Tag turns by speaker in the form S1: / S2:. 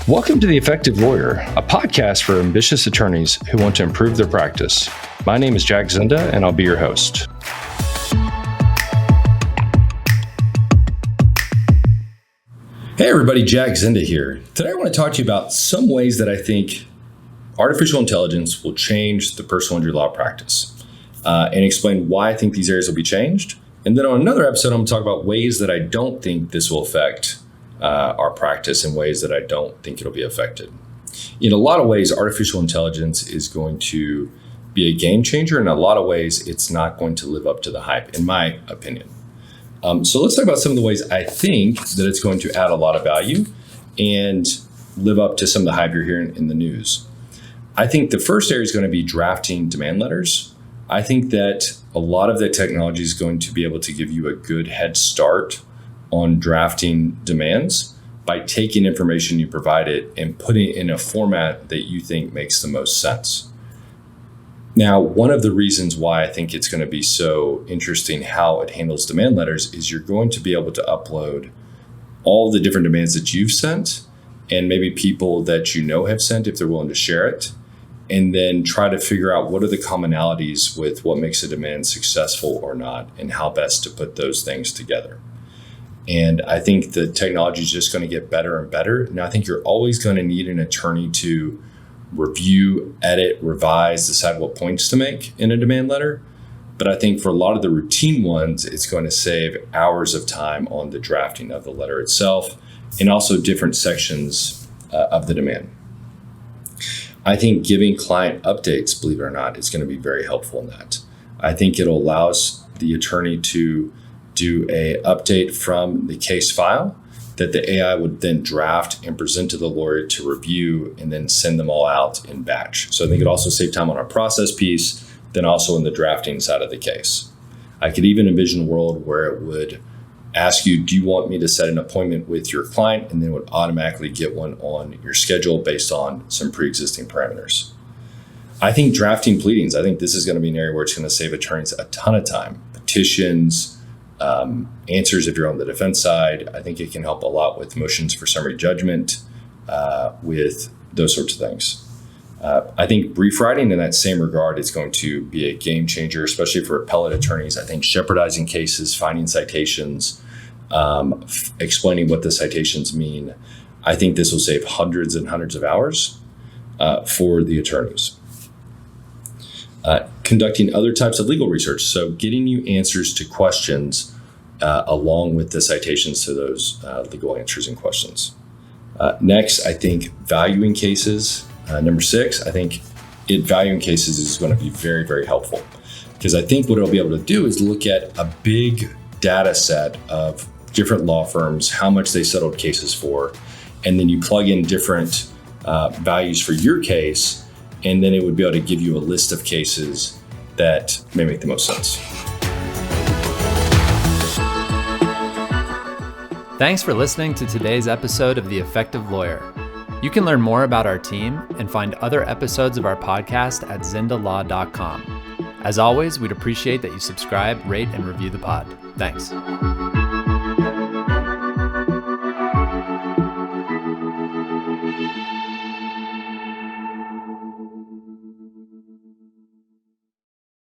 S1: Welcome to The Effective Lawyer, a podcast for ambitious attorneys who want to improve their practice. My name is Jack Zinda, and I'll be your host. Hey everybody, Jack Zinda here. Today I want to talk to you about some ways that I think artificial intelligence will change the personal injury law practice and explain why I think these areas will be changed. And then on another episode, I'm going to talk about ways that I don't think this will affect our practice and ways that I don't think it'll be affected. In a lot of ways, artificial intelligence is going to be a game changer. In a lot of ways, it's not going to live up to the hype, in my opinion. So let's talk about some of the ways I think that it's going to add a lot of value and live up to some of the hype you're hearing in the news. I think the first area is going to be drafting demand letters. I think that a lot of the technology is going to be able to give you a good head start on drafting demands by taking information you provided and putting it in a format that you think makes the most sense. Now, one of the reasons why I think it's going to be so interesting how it handles demand letters is you're going to be able to upload all the different demands that you've sent and maybe people that you know have sent if they're willing to share it, and then try to figure out what are the commonalities with what makes a demand successful or not and how best to put those things together. And I think the technology is just going to get better and better. Now, I think you're always going to need an attorney to review, edit, revise, decide what points to make in a demand letter. But I think for a lot of the routine ones, it's going to save hours of time on the drafting of the letter itself and also different sections of the demand. I think giving client updates, believe it or not, is going to be very helpful in that. I think it'll allow the attorney to do a update from the case file that the AI would then draft and present to the lawyer to review and then send them all out in batch. So I think it also save time on our process piece, then also in the drafting side of the case. I could even envision a world where it would ask you, do you want me to set an appointment with your client? And then it would automatically get one on your schedule based on some pre-existing parameters. I think drafting pleadings, I think this is going to be an area where it's going to save attorneys a ton of time. Petitions, answers if you're on the defense side. I think it can help a lot with motions for summary judgment, with those sorts of things. I think brief writing in that same regard is going to be a game changer, especially for appellate attorneys. I think shepherdizing cases, finding citations, explaining what the citations mean. I think this will save hundreds and hundreds of hours for the attorneys. Conducting other types of legal research. So getting you answers to questions along with the citations to those legal answers and questions. Next, I think valuing cases. Number 6, I think valuing cases is going to be very, very helpful because I think what it'll be able to do is look at a big data set of different law firms, how much they settled cases for, and then you plug in different values for your case, and then it would be able to give you a list of cases that may make the most sense.
S2: Thanks for listening to today's episode of The Effective Lawyer. You can learn more about our team and find other episodes of our podcast at zindalaw.com. As always, we'd appreciate that you subscribe, rate, and review the pod. Thanks.